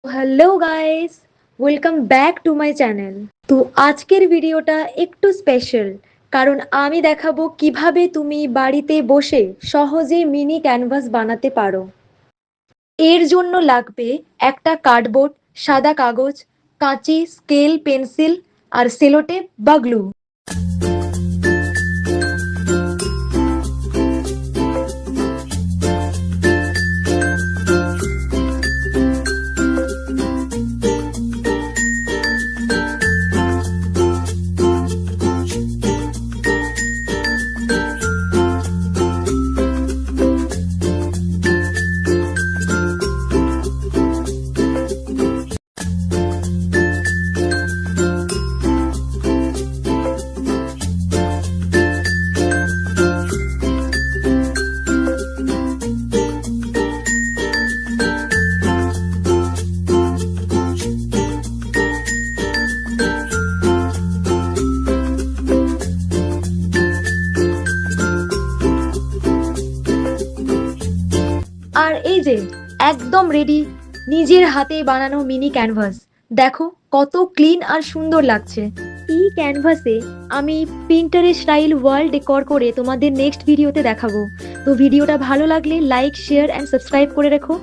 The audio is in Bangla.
Hello guys, welcome back to my channel. তো আজকের ভিডিওটা একটু স্পেশাল, কারণ আমি দেখাবো কিভাবে তুমি বাড়িতে বসে সহজে মিনি ক্যানভাস বানাতে পারো। এর জন্য লাগবে একটা কার্ডবোর্ড, সাদা কাগজ, কাঁচি, স্কেল, পেন্সিল আর সেলোটেপ বা গ্লু। আর এই যে একদম রেডি নিজের হাতে বানানো মিনি ক্যানভাস। দেখো কত ক্লিন আর সুন্দর লাগছে। এই ক্যানভাসে আমি প্রিন্টারের স্টাইল ওয়াল ডেকর করে তোমাদের নেক্সট ভিডিওতে দেখাবো। তো ভিডিওটা ভালো লাগলে লাইক, শেয়ার অ্যান্ড সাবস্ক্রাইব করে রেখো।